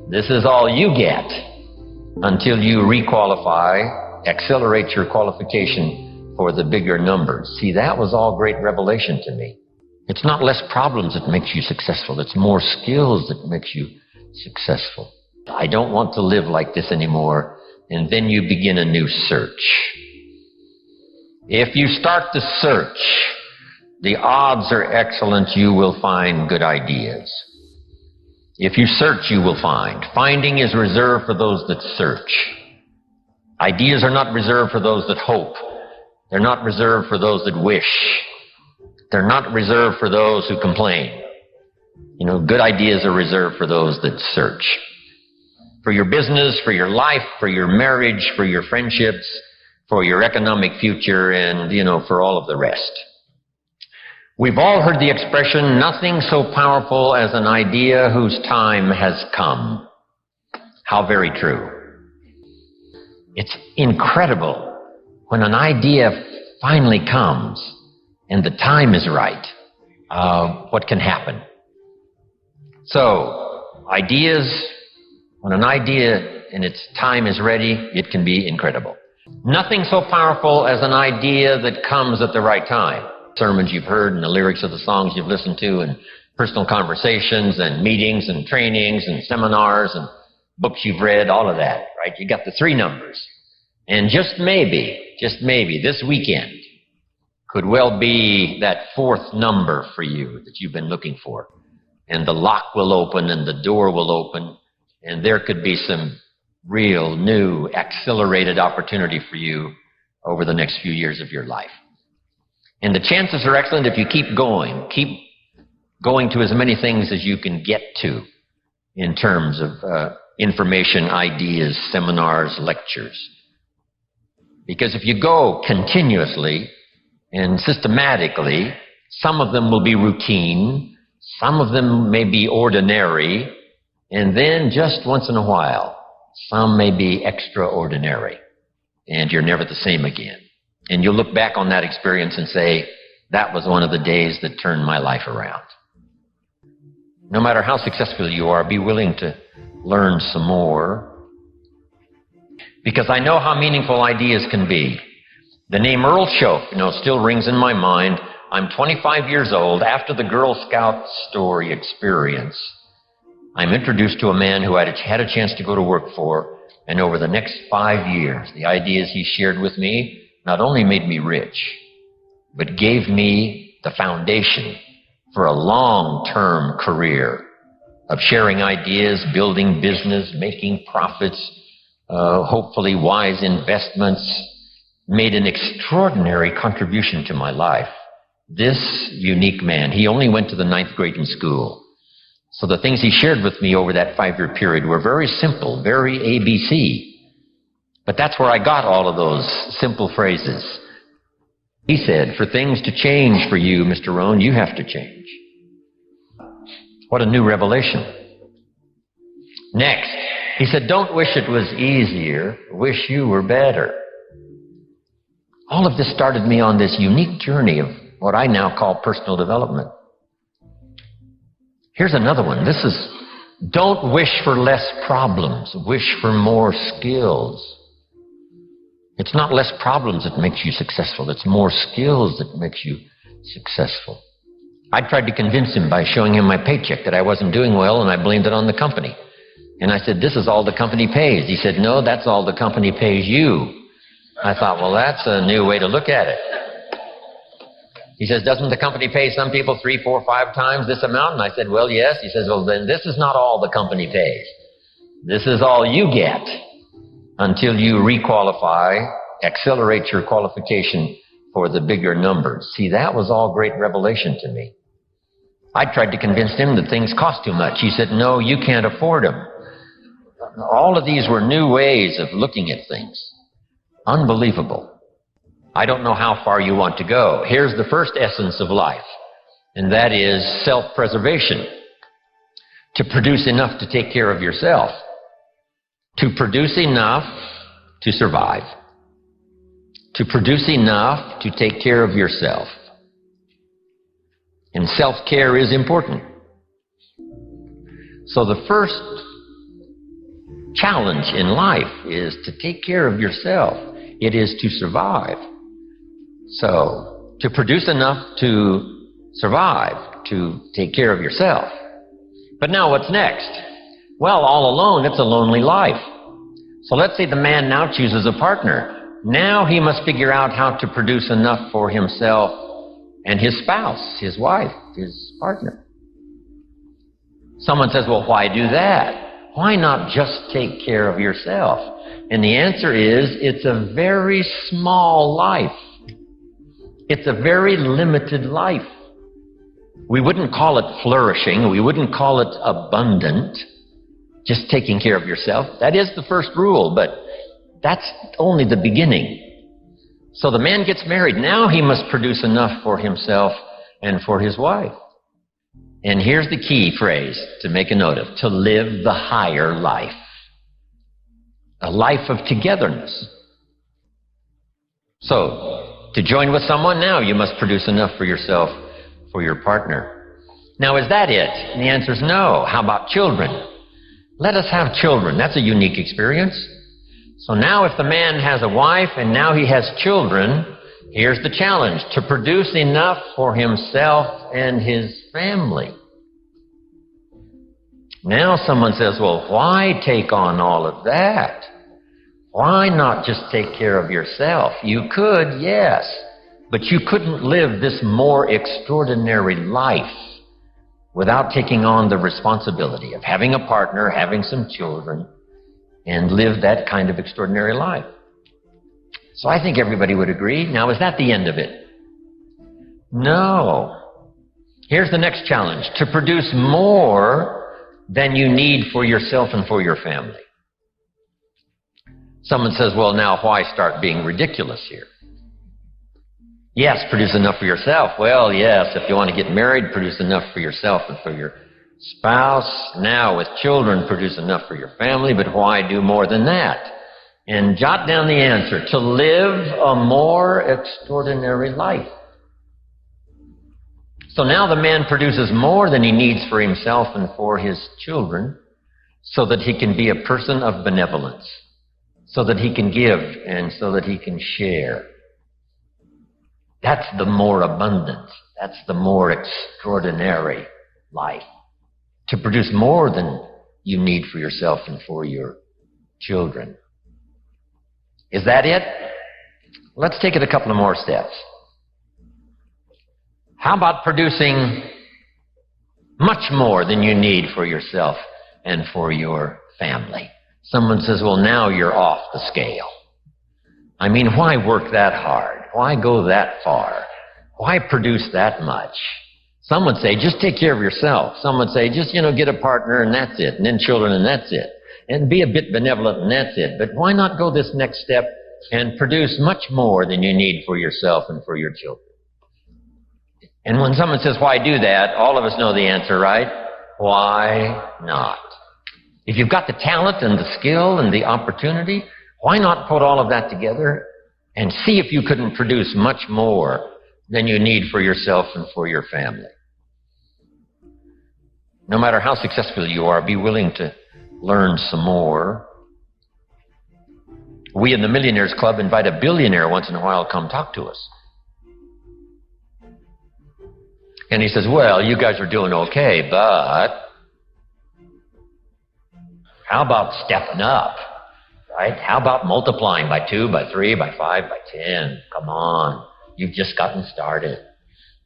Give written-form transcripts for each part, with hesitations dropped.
This is all you get until you requalify, accelerate your qualification for the bigger numbers. See, that was all great revelation to me. It's not less problems that makes you successful. It's more skills that makes you successful. I don't want to live like this anymore. And then you begin a new search. If you start the search, the odds are excellent you will find good ideas. If you search, you will find. Finding is reserved for those that search. Ideas are not reserved for those that hope. They're not reserved for those that wish. They're not reserved for those who complain. You know, good ideas are reserved for those that search. For your business, for your life, for your marriage, for your friendships, for your economic future, and, for all of the rest. We've all heard the expression, nothing so powerful as an idea whose time has come. How very true. It's incredible when an idea finally comes and the time is right, what can happen. So, when an idea and its time is ready, it can be incredible. Nothing so powerful as an idea that comes at the right time. Sermons you've heard and the lyrics of the songs you've listened to and personal conversations and meetings and trainings and seminars and books you've read, all of that, right? You got the three numbers. And just maybe, this weekend could well be that fourth number for you that you've been looking for. And the lock will open and the door will open and there could be some real new accelerated opportunity for you over the next few years of your life. And the chances are excellent if you keep going to as many things as you can get to in terms of information, ideas, seminars, lectures. Because if you go continuously and systematically, some of them will be routine, some of them may be ordinary, and then just once in a while, some may be extraordinary, and you're never the same again. And you'll look back on that experience and say, that was one of the days that turned my life around. No matter how successful you are, be willing to learn some more. Because I know how meaningful ideas can be. The name Earl Shope, still rings in my mind. I'm 25 years old. After the Girl Scout story experience, I'm introduced to a man who I had a chance to go to work for. And over the next 5 years, the ideas he shared with me not only made me rich, but gave me the foundation for a long-term career of sharing ideas, building business, making profits, hopefully wise investments, made an extraordinary contribution to my life. This unique man, he only went to the 9th grade in school. So the things he shared with me over that 5-year period were very simple, very ABC. But that's where I got all of those simple phrases. He said, for things to change for you, Mr. Rohn, you have to change. What a new revelation. Next, he said, don't wish it was easier, wish you were better. All of this started me on this unique journey of what I now call personal development. Here's another one. This is, don't wish for less problems, wish for more skills. It's not less problems that makes you successful. It's more skills that makes you successful. I tried to convince him by showing him my paycheck that I wasn't doing well, and I blamed it on the company. And I said, this is all the company pays. He said, no, that's all the company pays you. I thought, well, that's a new way to look at it. He says, doesn't the company pay some people 3, 4, 5 times this amount? And I said, well, yes. He says, well, then this is not all the company pays. This is all you get until you requalify, accelerate your qualification for the bigger numbers. See, that was all great revelation to me. I tried to convince him that things cost too much. He said, no, you can't afford them. All of these were new ways of looking at things. Unbelievable. I don't know how far you want to go. Here's the first essence of life, and that is self-preservation. To produce enough to take care of yourself. To produce enough to survive. To produce enough to take care of yourself. And self-care is important. So the first challenge in life is to take care of yourself. It is to survive. So, to produce enough to survive, to take care of yourself. But now what's next? Well, all alone, it's a lonely life. So let's say the man now chooses a partner. Now he must figure out how to produce enough for himself and his spouse, his wife, his partner. Someone says, well, why do that? Why not just take care of yourself? And the answer is, it's a very small life. It's a very limited life. We wouldn't call it flourishing. We wouldn't call it abundant. Just taking care of yourself. That is the first rule, but that's only the beginning. So the man gets married. Now he must produce enough for himself and for his wife. And here's the key phrase to make a note of: to live the higher life. A life of togetherness. So, to join with someone, now you must produce enough for yourself, for your partner. Now, is that it? And the answer is no. How about children? Let us have children. That's a unique experience. So now if the man has a wife and now he has children, here's the challenge: to produce enough for himself and his family. Now someone says, well, why take on all of that? Why not just take care of yourself? You could, yes, but you couldn't live this more extraordinary life without taking on the responsibility of having a partner, having some children, and live that kind of extraordinary life. So I think everybody would agree. Now, is that the end of it? No. Here's the next challenge: to produce more than you need for yourself and for your family. Someone says, well, now why start being ridiculous here? Yes, produce enough for yourself. Well, yes, if you want to get married, produce enough for yourself and for your spouse. Now, with children, produce enough for your family, but why do more than that? And jot down the answer: to live a more extraordinary life. So now the man produces more than he needs for himself and for his children, so that he can be a person of benevolence, so that he can give and so that he can share. That's the more abundant, that's the more extraordinary life. To produce more than you need for yourself and for your children. Is that it? Let's take it a couple of more steps. How about producing much more than you need for yourself and for your family? Someone says, well, now you're off the scale. I mean, why work that hard? Why go that far? Why produce that much? Some would say, just take care of yourself. Some would say, just, get a partner and that's it. And then children and that's it. And be a bit benevolent and that's it. But why not go this next step and produce much more than you need for yourself and for your children? And when someone says, why do that? All of us know the answer, right? Why not? If you've got the talent and the skill and the opportunity, why not put all of that together and see if you couldn't produce much more than you need for yourself and for your family? No matter how successful you are, be willing to learn some more. We in the Millionaires Club invite a billionaire once in a while to come talk to us. And he says, well, you guys are doing okay, but how about stepping up, right? How about multiplying by 2, by 3, by 5, by 10? Come on, you've just gotten started.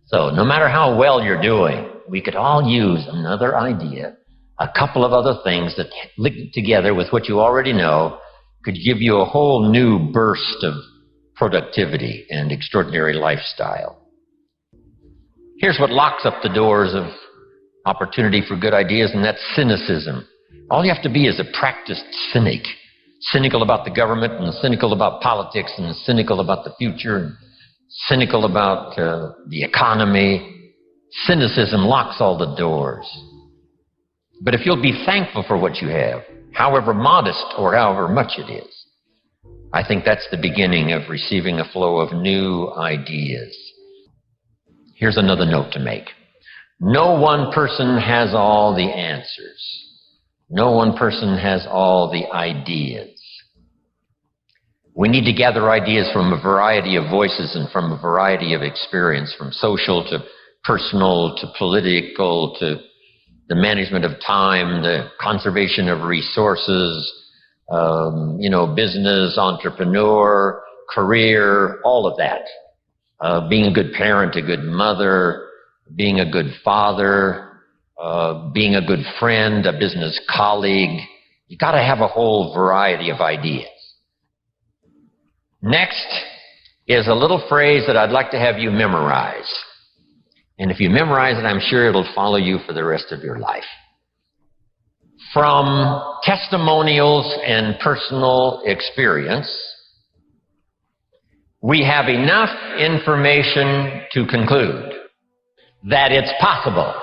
So no matter how well you're doing, we could all use another idea, a couple of other things that linked together with what you already know could give you a whole new burst of productivity and extraordinary lifestyle. Here's what locks up the doors of opportunity for good ideas, and that's cynicism. All you have to be is a practiced cynic. Cynical about the government, and cynical about politics, and cynical about the future, and cynical about the economy. Cynicism locks all the doors. But if you'll be thankful for what you have, however modest or however much it is, I think that's the beginning of receiving a flow of new ideas. Here's another note to make. No one person has all the answers. No one person has all the ideas. We need to gather ideas from a variety of voices and from a variety of experience, from social to personal to political to the management of time, the conservation of resources, business, entrepreneur, career, all of that. Being a good parent, a good mother, being a good father, being a good friend, a business colleague. You got to have a whole variety of ideas. Next is a little phrase that I'd like to have you memorize. And if you memorize it, I'm sure it'll follow you for the rest of your life. From testimonials and personal experience, we have enough information to conclude that it's possible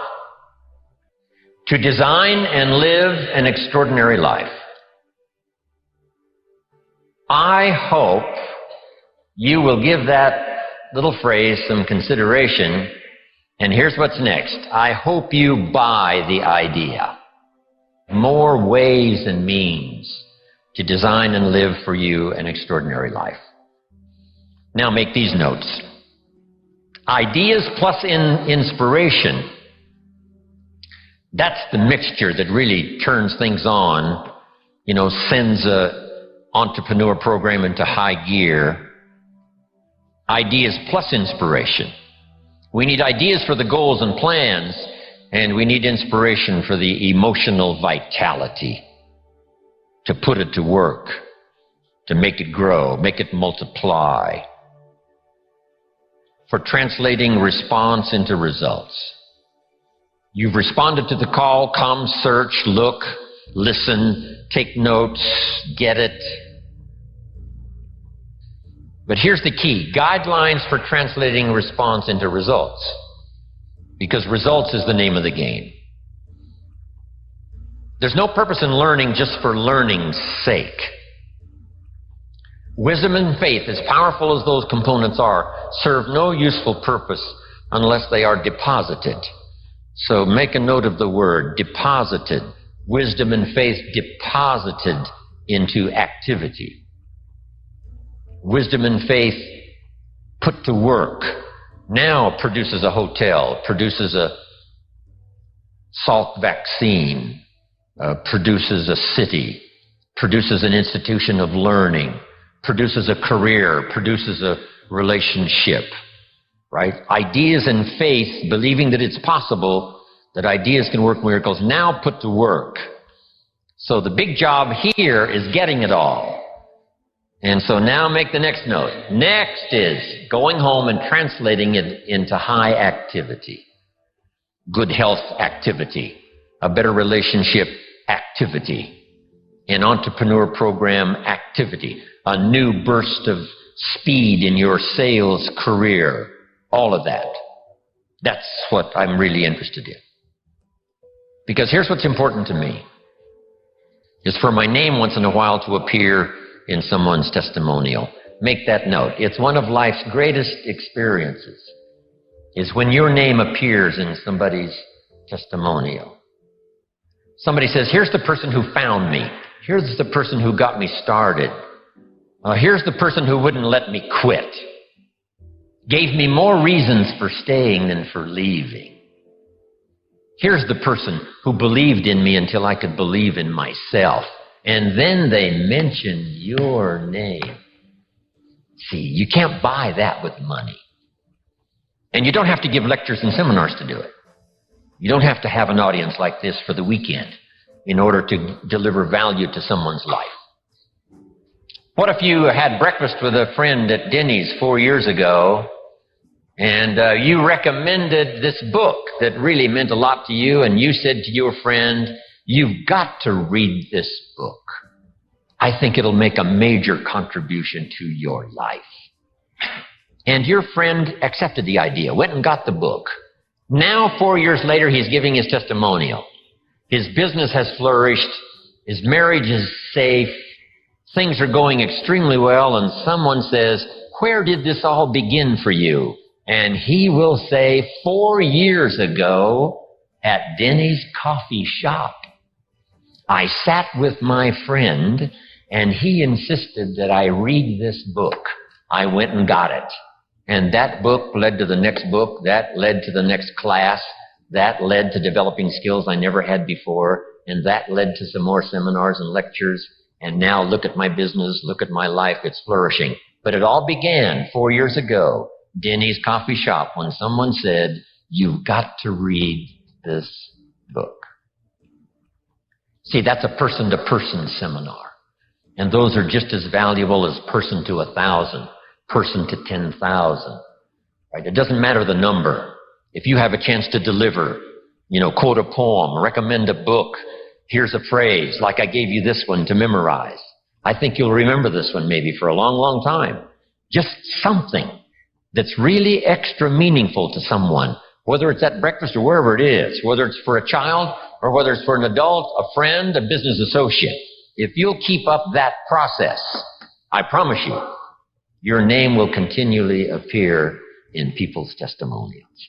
to design and live an extraordinary life. I hope you will give that little phrase some consideration, and here's what's next. I hope you buy the idea. More ways and means to design and live for you an extraordinary life. Now make these notes. Ideas plus inspiration. That's the mixture that really turns things on, sends a entrepreneur program into high gear. Ideas plus inspiration. We need ideas for the goals and plans, and we need inspiration for the emotional vitality to put it to work, to make it grow, make it multiply, for translating response into results. You've responded to the call, come, search, look, listen, take notes, get it. But here's the key, guidelines for translating response into results. Because results is the name of the game. There's no purpose in learning just for learning's sake. Wisdom and faith, as powerful as those components are, serve no useful purpose unless they are deposited. So make a note of the word, deposited. Wisdom and faith deposited into activity. Wisdom and faith put to work now produces a hotel, produces a Salk vaccine, produces a city, produces an institution of learning, produces a career, produces a relationship, right? Ideas and faith, believing that it's possible, that ideas can work miracles, now put to work. So the big job here is getting it all. And so now make the next note. Next is going home and translating it into high activity. Good health activity. A better relationship activity. An entrepreneur program activity. A new burst of speed in your sales career. All of that. That's what I'm really interested in. Because here's what's important to me. Is for my name once in a while to appear in someone's testimonial. Make that note. It's one of life's greatest experiences, is when your name appears in somebody's testimonial. Somebody says, here's the person who found me. Here's the person who got me started. Here's the person who wouldn't let me quit. Gave me more reasons for staying than for leaving. Here's the person who believed in me until I could believe in myself. And then they mention your name. See, you can't buy that with money. And you don't have to give lectures and seminars to do it. You don't have to have an audience like this for the weekend in order to deliver value to someone's life. What if you had breakfast with a friend at Denny's 4 years ago, and you recommended this book that really meant a lot to you, and you said to your friend, you've got to read this book. I think it'll make a major contribution to your life. And your friend accepted the idea, went and got the book. Now, 4 years later, he's giving his testimonial. His business has flourished. His marriage is safe. Things are going extremely well, and someone says, where did this all begin for you? And he will say, 4 years ago at Denny's coffee shop. I sat with my friend, and he insisted that I read this book. I went and got it. And that book led to the next book. That led to the next class. That led to developing skills I never had before. And that led to some more seminars and lectures. And now look at my business. Look at my life. It's flourishing. But it all began 4 years ago, Denny's coffee shop, when someone said, "You've got to read this book." See, that's a person-to-person seminar. And those are just as valuable as person to 1,000, person to 10,000. Right? It doesn't matter the number. If you have a chance to deliver, quote a poem, recommend a book, here's a phrase, like I gave you this one to memorize. I think you'll remember this one maybe for a long, long time. Just something that's really extra meaningful to someone, whether it's at breakfast or wherever it is, whether it's for a child or whether it's for an adult, a friend, a business associate. If you'll keep up that process, I promise you, your name will continually appear in people's testimonials.